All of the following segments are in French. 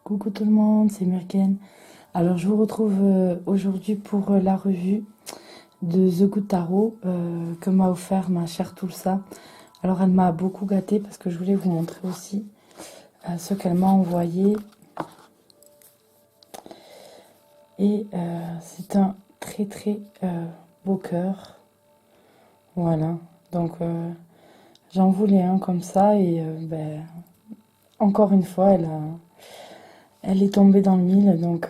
Coucou tout le monde, c'est Murken. Alors je vous retrouve aujourd'hui pour la revue de The Good Tarot que m'a offert ma chère Tulsa. Alors elle m'a beaucoup gâtée parce que je voulais vous montrer aussi ce qu'elle m'a envoyé. Et c'est un très beau cœur. Voilà, donc j'en voulais un comme ça et encore une fois elle est tombée dans le mille. Donc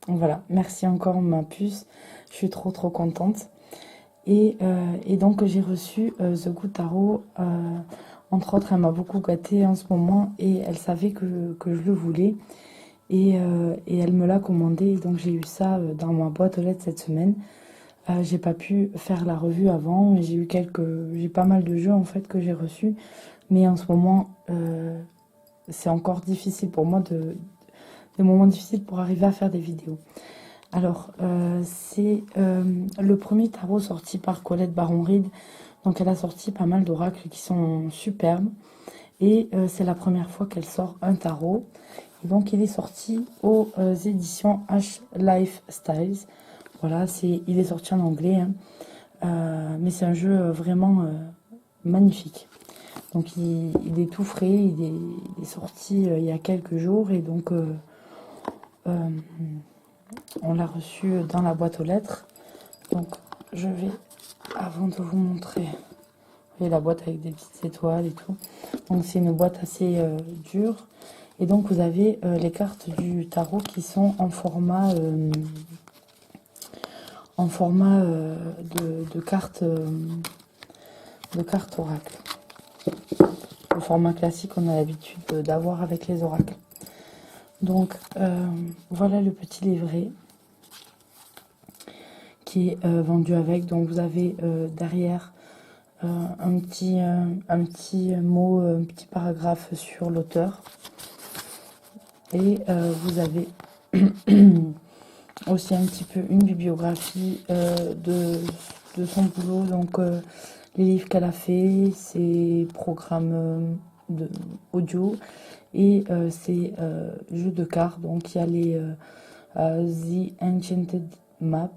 voilà, merci encore ma puce, je suis trop contente. Et donc j'ai reçu The Good Tarot, entre autres elle m'a beaucoup gâtée en ce moment et elle savait que je le voulais et elle me l'a commandé, donc j'ai eu ça dans ma boîte aux lettres cette semaine. J'ai pas pu faire la revue avant, mais j'ai pas mal de jeux en fait que j'ai reçus, mais en ce moment c'est encore difficile pour moi, des moments difficiles pour arriver à faire des vidéos. Alors, c'est le premier tarot sorti par Colette Baron-Reid. Donc, elle a sorti pas mal d'oracles qui sont superbes. Et c'est la première fois qu'elle sort un tarot. Et donc, il est sorti aux éditions H Lifestyles. Voilà, il est sorti en anglais. Mais c'est un jeu vraiment magnifique. Donc, il est tout frais. Il est sorti il y a quelques jours. Et donc, on l'a reçu dans la boîte aux lettres. Donc je vais, avant de vous montrer, vous voyez la boîte avec des petites étoiles et tout. Donc c'est une boîte assez dure. Et donc vous avez les cartes du tarot qui sont en format de cartes oracle. Le format classique qu'on a l'habitude d'avoir avec les oracles. Donc voilà le petit livret qui est vendu avec. Donc vous avez derrière un petit mot, un petit paragraphe sur l'auteur. Et vous avez aussi un petit peu une bibliographie de son boulot. Donc les livres qu'elle a fait, ses programmes audio et ses jeux de cartes. Donc il y a les The Enchanted Map,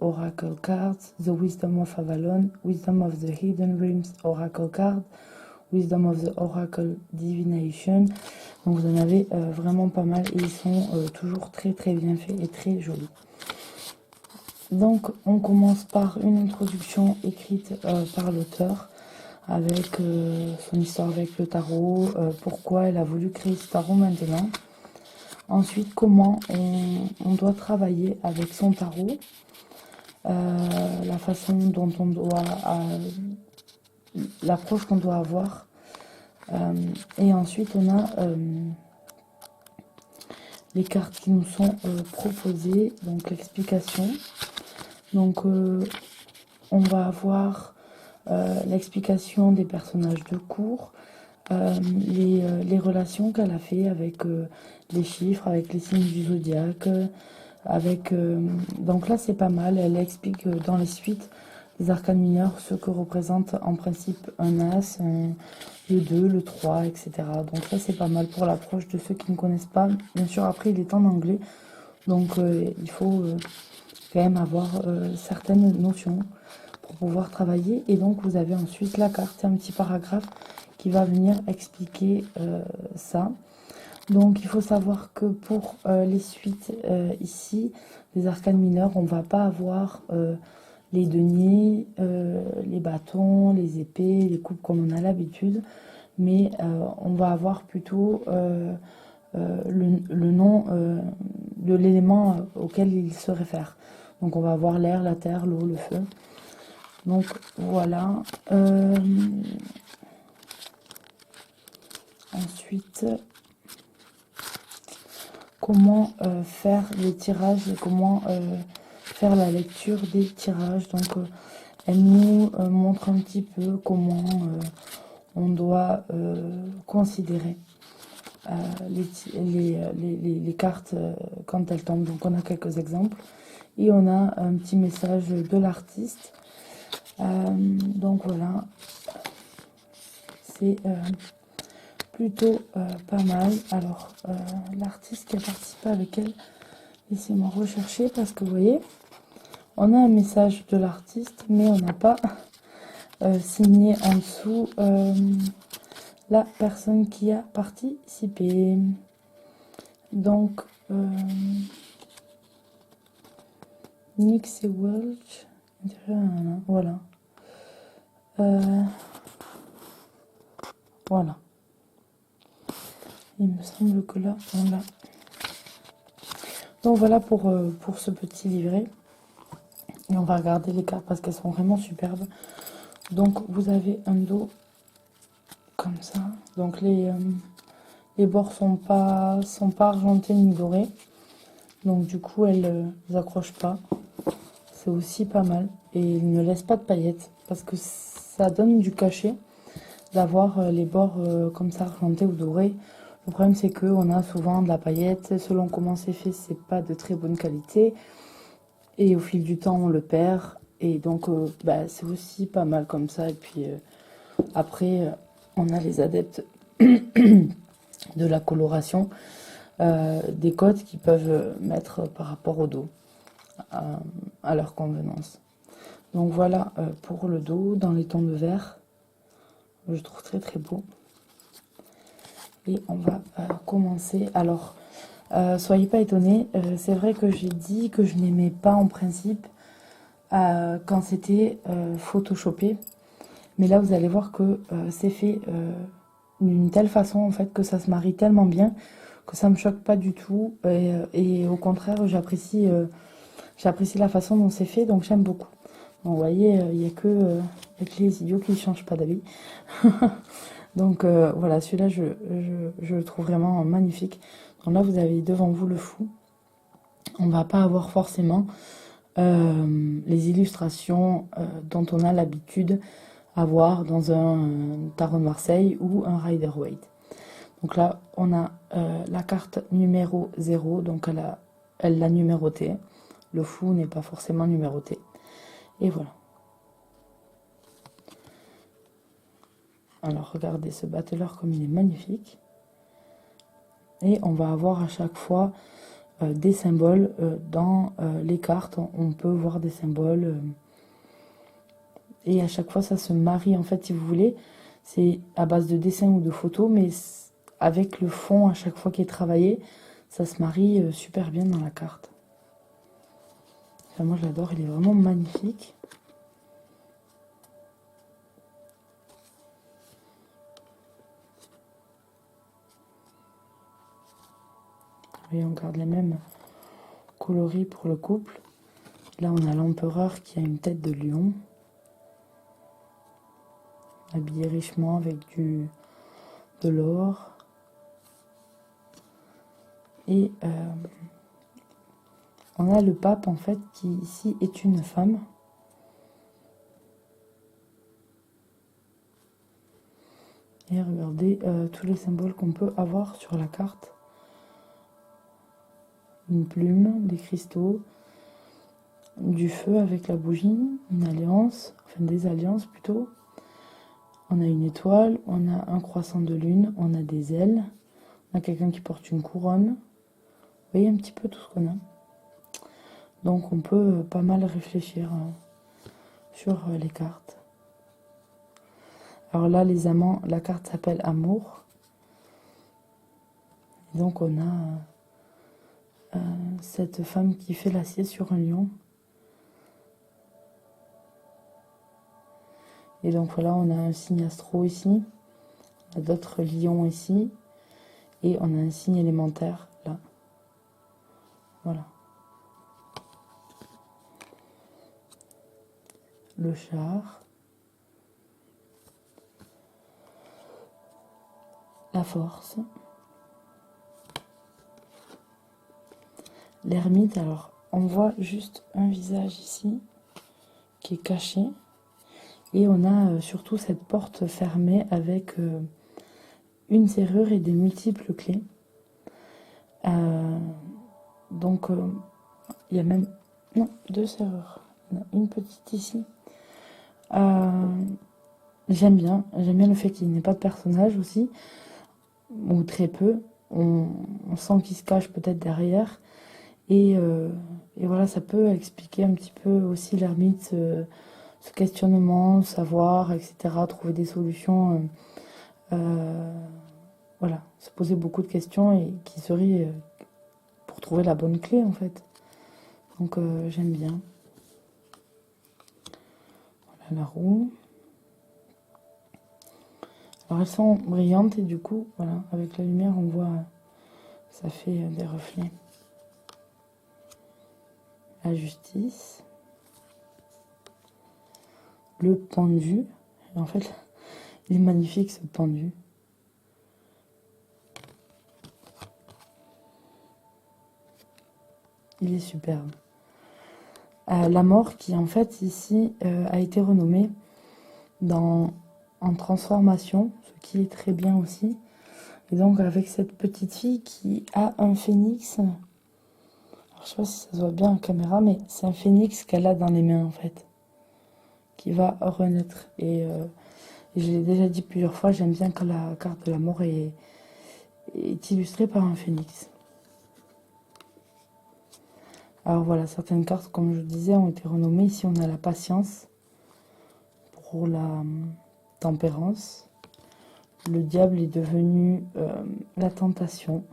Oracle Cards, The Wisdom of Avalon, Wisdom of the Hidden Realms, Oracle Card, Wisdom of the Oracle Divination. Donc vous en avez vraiment pas mal et ils sont toujours très bien faits et très jolis. Donc on commence par une introduction écrite par l'auteur avec son histoire avec le tarot, pourquoi elle a voulu créer ce tarot maintenant. Ensuite, comment on doit travailler avec son tarot, la façon dont on doit, l'approche qu'on doit avoir. Et ensuite, on a les cartes qui nous sont proposées, donc l'explication. Donc, on va avoir l'explication des personnages de cours, les relations qu'elle a fait avec les chiffres, avec les signes du zodiaque, donc là c'est pas mal. Elle explique dans les suites des arcanes mineurs ce que représente en principe un as, le 2, le 3, etc. Donc là c'est pas mal pour l'approche de ceux qui ne connaissent pas. Bien sûr après il est en anglais, donc il faut quand même avoir certaines notions pour pouvoir travailler. Et donc vous avez ensuite la carte, c'est un petit paragraphe qui va venir expliquer ça. Donc il faut savoir que pour les suites ici, les arcanes mineures, on ne va pas avoir les deniers, les bâtons, les épées, les coupes comme on a l'habitude, mais on va avoir plutôt le nom de l'élément auquel il se réfère. Donc on va avoir l'air, la terre, l'eau, le feu. Donc voilà. Ensuite, comment faire les tirages et comment faire la lecture des tirages. Donc elle nous montre un petit peu comment on doit considérer les cartes quand elles tombent. Donc on a quelques exemples et on a un petit message de l'artiste. Donc voilà, c'est plutôt pas mal. Alors, l'artiste qui a participé avec elle, laissez-moi rechercher parce que vous voyez, on a un message de l'artiste, mais on n'a pas signé en dessous la personne qui a participé. Donc, Nix et Welch, voilà. Voilà. Il me semble que là, on l'a. Donc voilà pour ce petit livret. Et on va regarder les cartes parce qu'elles sont vraiment superbes. Donc vous avez un dos comme ça. Donc les bords sont pas argentés ni dorés. Donc du coup elles accrochent pas. C'est aussi pas mal. Et ils ne laissent pas de paillettes parce que ça donne du cachet d'avoir les bords comme ça argentés ou dorés. Le problème c'est qu'on a souvent de la paillette. Selon comment c'est fait, c'est pas de très bonne qualité. Et au fil du temps, on le perd. Et donc, c'est aussi pas mal comme ça. Et puis, après, on a les adeptes de la coloration, des codes qu'ils peuvent mettre par rapport au dos, à leur convenance. Donc voilà pour le dos, dans les tons de vert. Je trouve très très beau. Et on va commencer. Alors, soyez pas étonnés. C'est vrai que j'ai dit que je n'aimais pas en principe quand c'était photoshopé. Mais là, vous allez voir que c'est fait d'une telle façon, en fait, que ça se marie tellement bien que ça me choque pas du tout. Et au contraire, j'apprécie la façon dont c'est fait, donc j'aime beaucoup. Donc, vous voyez, il n'y a que les idiots qui ne changent pas d'avis. Donc voilà, celui-là, je le trouve vraiment magnifique. Donc là, vous avez devant vous le fou. On va pas avoir forcément les illustrations dont on a l'habitude à voir dans un tarot de Marseille ou un Rider-Waite. Donc là, on a la carte numéro 0, donc elle l'a numéroté. Le fou n'est pas forcément numéroté. Et voilà. Alors regardez ce battleur comme il est magnifique. Et on va avoir à chaque fois des symboles dans les cartes. On peut voir des symboles. Et à chaque fois, ça se marie, en fait, si vous voulez. C'est à base de dessins ou de photos, mais avec le fond à chaque fois qui est travaillé, ça se marie super bien dans la carte. Enfin, moi, je l'adore, il est vraiment magnifique. Et on garde les mêmes coloris pour le couple. Là, on a l'empereur qui a une tête de lion. Habillé richement avec de l'or. Et on a le pape, en fait, qui ici est une femme. Et regardez tous les symboles qu'on peut avoir sur la carte. Une plume, des cristaux, du feu avec la bougie, une alliance, enfin des alliances plutôt. On a une étoile, on a un croissant de lune, on a des ailes, on a quelqu'un qui porte une couronne. Vous voyez un petit peu tout ce qu'on a. Donc on peut pas mal réfléchir sur les cartes. Alors là, les amants, la carte s'appelle Amour. Et donc on a cette femme qui fait l'acier sur un lion. Et donc voilà, on a un signe astro ici, on a d'autres lions ici, et on a un signe élémentaire là. Voilà. Le char. La force. L'ermite, alors on voit juste un visage ici qui est caché. Et on a surtout cette porte fermée avec une serrure et des multiples clés. Donc il y a même... Non, deux serrures. Il y en a une petite ici. J'aime bien le fait qu'il n'y ait pas de personnage aussi. ou très peu, on sent qu'il se cache peut-être derrière. Et, voilà, ça peut expliquer un petit peu aussi l'ermite, ce questionnement, savoir, etc., trouver des solutions, voilà, se poser beaucoup de questions et qui serait pour trouver la bonne clé en fait. Donc j'aime bien. Voilà la roue. Alors elles sont brillantes et du coup, voilà, avec la lumière on voit, ça fait des reflets. La justice. Le pendu. Et en fait, il est magnifique ce pendu. Il est superbe. La mort qui en fait ici a été renommée en transformation, ce qui est très bien aussi. Et donc avec cette petite fille qui a un phénix. Alors, je sais pas si ça se voit bien en caméra, mais c'est un phénix qu'elle a dans les mains en fait, qui va renaître. Et je l'ai déjà dit plusieurs fois, j'aime bien quand la carte de la mort est illustrée par un phénix. Alors voilà, certaines cartes, comme je disais, ont été renommées. Ici, on a la patience pour la tempérance. Le diable est devenu la tentation.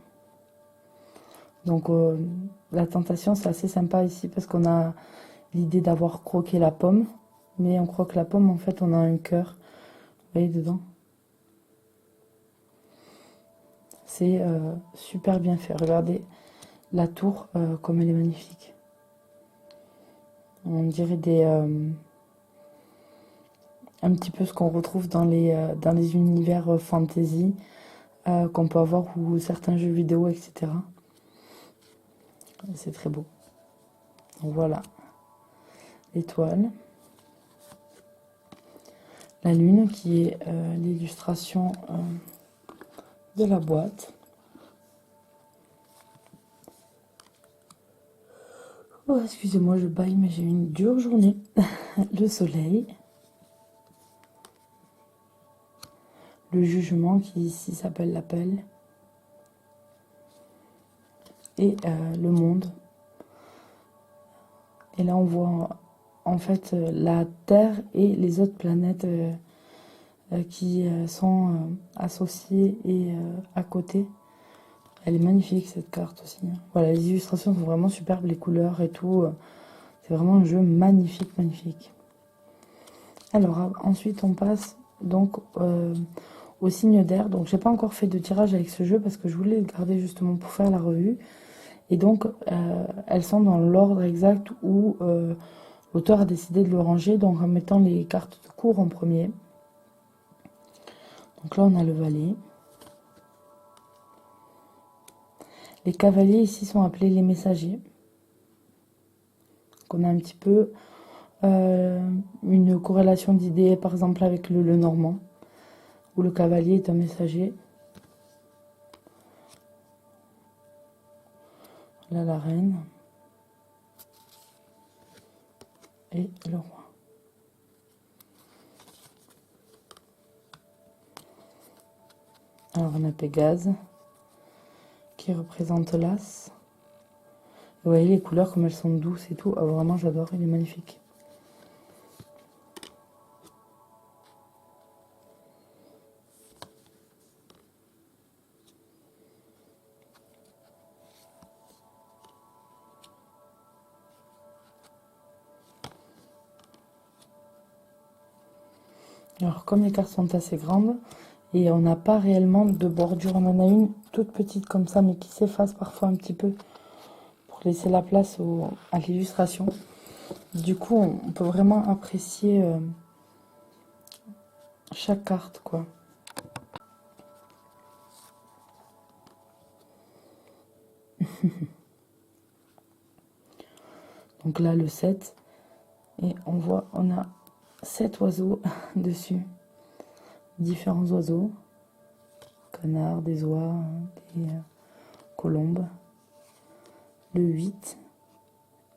Donc la tentation, c'est assez sympa ici parce qu'on a l'idée d'avoir croqué la pomme. Mais on croque la pomme, en fait, on a un cœur. Vous voyez dedans? C'est super bien fait. Regardez la tour, comme elle est magnifique. On dirait un petit peu ce qu'on retrouve dans les univers fantasy qu'on peut avoir ou certains jeux vidéo, etc. C'est très beau. Donc voilà, l'étoile. La lune qui est l'illustration de la boîte. Oh, excusez-moi, je baille, mais j'ai eu une dure journée. Le soleil. Le jugement qui ici s'appelle l'appel. Et le monde. Et là, on voit en fait la Terre et les autres planètes qui sont associées et à côté. Elle est magnifique cette carte aussi. Voilà, les illustrations sont vraiment superbes, les couleurs et tout. C'est vraiment un jeu magnifique, magnifique. Alors ensuite on passe donc au signe d'air. Donc j'ai pas encore fait de tirage avec ce jeu parce que je voulais le garder justement pour faire la revue. Et donc elles sont dans l'ordre exact où l'auteur a décidé de le ranger, donc en mettant les cartes de cours en premier. Donc là on a le valet. Les cavaliers ici sont appelés les messagers. Donc on a un petit peu une corrélation d'idées, par exemple avec le normand, où le cavalier est un messager. Là, la reine et le roi. Alors on a Pégase qui représente l'as. Vous voyez les couleurs comme elles sont douces et tout. Oh, vraiment j'adore, il est magnifique. Alors comme les cartes sont assez grandes et on n'a pas réellement de bordure, on en a une toute petite comme ça mais qui s'efface parfois un petit peu pour laisser la place à l'illustration. Du coup on peut vraiment apprécier chaque carte quoi. Donc là le 7 et on voit on a 7 oiseaux dessus. Différents oiseaux. Canards, des oies, des colombes. Le 8.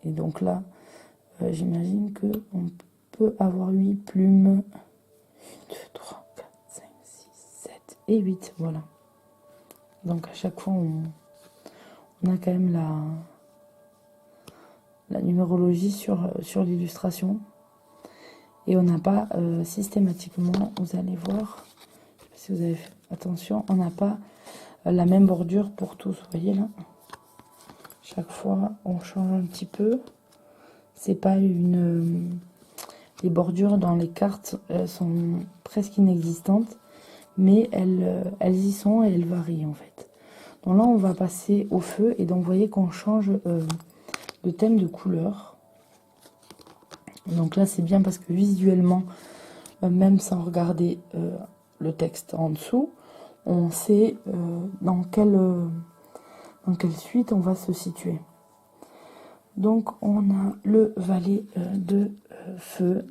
Et donc là, j'imagine qu'on peut avoir 8 plumes. 1, 2, 3, 4, 5, 6, 7 et 8. Voilà. Donc à chaque fois, on a quand même la numérologie sur l'illustration. Et on n'a pas systématiquement, vous allez voir, je sais pas si vous avez fait attention, on n'a pas la même bordure pour tous. Vous voyez là, chaque fois, on change un petit peu. C'est pas une... les bordures dans les cartes sont presque inexistantes, mais elles y sont et elles varient en fait. Donc là, on va passer au feu et donc vous voyez qu'on change de thème de couleur. Donc là, c'est bien parce que visuellement, même sans regarder le texte en dessous, on sait dans quelle suite on va se situer. Donc on a le valet de feu.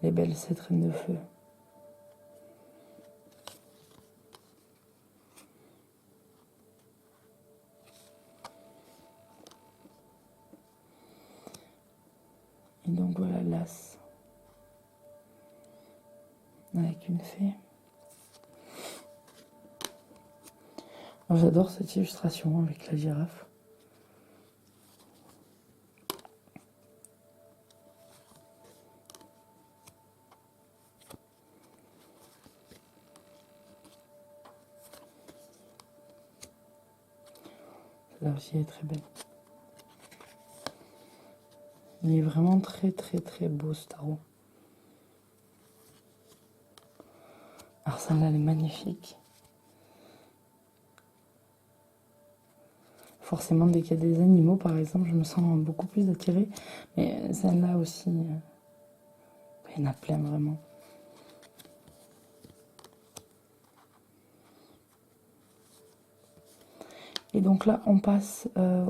Les belles 7 reines de feu. Et donc voilà l'as avec une fée. J'adore cette illustration avec la girafe. Celle-là aussi est très belle. Il est vraiment très très très beau ce tarot. Alors celle-là elle est magnifique. Forcément dès qu'il y a des animaux par exemple je me sens beaucoup plus attirée. Mais celle-là aussi, il y en a plein vraiment. Et donc là on passe à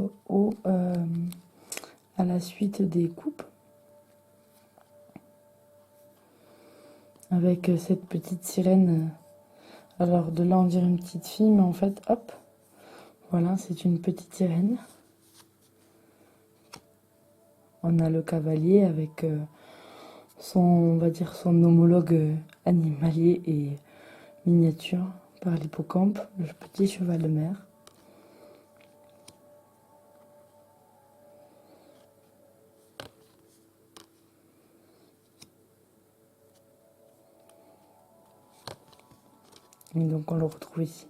la suite des coupes. Avec cette petite sirène. Alors de là on dirait une petite fille, mais en fait, hop, voilà, c'est une petite sirène. On a le cavalier avec on va dire son homologue animalier et miniature par l'hippocampe, le petit cheval de mer. Et donc on le retrouve ici.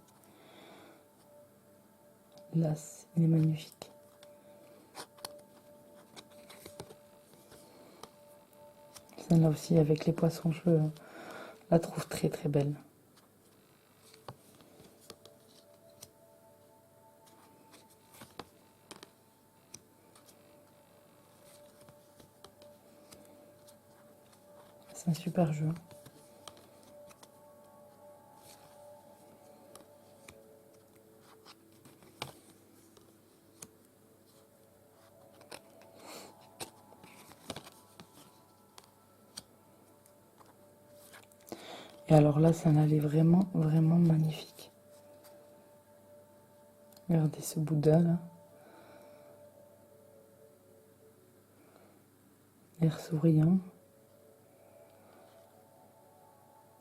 L'as, il est magnifique. Celle-là aussi avec les poissons, je la trouve très très belle. C'est un super jeu. Et alors là, ça allait vraiment, vraiment magnifique. Regardez ce Bouddha là. L'air souriant.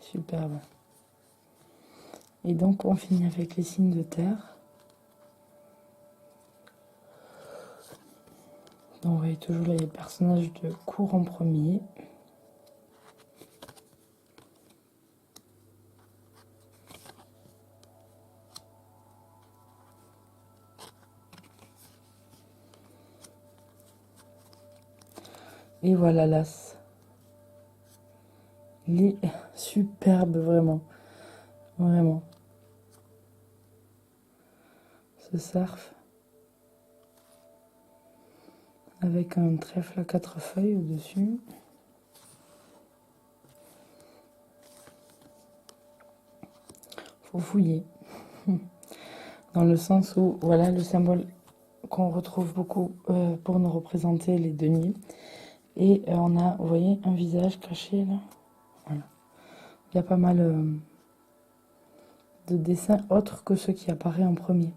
Superbe. Et donc on finit avec les signes de terre. Donc vous voyez toujours les personnages de cour en premier. Et voilà l'as. Il est superbe vraiment. Vraiment. Ce cerf. Avec un trèfle à 4 feuilles au-dessus. Faut fouiller. Dans le sens où, voilà le symbole qu'on retrouve beaucoup pour nous représenter les deniers. Et on a, vous voyez, un visage caché là. Voilà. Il y a pas mal de dessins autres que ceux qui apparaissent en premier.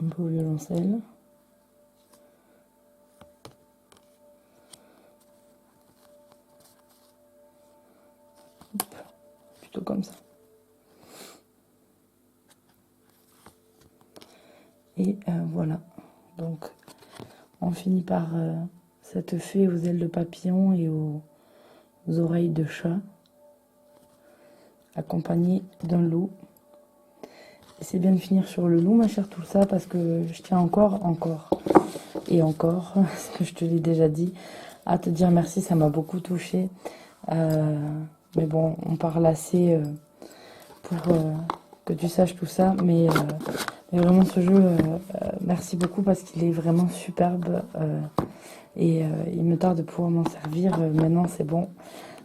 un peu au violoncelle. Hop, plutôt comme ça. Et voilà, donc on finit par cette fée aux ailes de papillon et aux oreilles de chat, accompagnée d'un loup. Et c'est bien de finir sur le loup, ma chère tout ça, parce que je tiens encore, parce que je te l'ai déjà dit, à te dire merci, ça m'a beaucoup touchée. Mais bon, on parle assez pour que tu saches tout ça, mais vraiment ce jeu, merci beaucoup parce qu'il est vraiment superbe et il me tarde de pouvoir m'en servir. Maintenant c'est bon,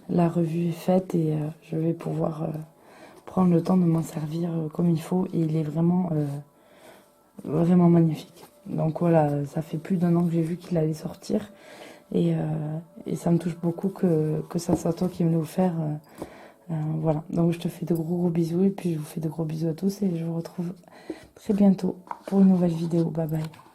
la revue est faite et je vais pouvoir prendre le temps de m'en servir comme il faut et il est vraiment, vraiment magnifique. Donc voilà, ça fait plus d'1 an que j'ai vu qu'il allait sortir et ça me touche beaucoup que ça soit toi qui me l'ai offert. Voilà, donc je te fais de gros bisous et puis je vous fais de gros bisous à tous et je vous retrouve très bientôt pour une nouvelle vidéo. Bye bye.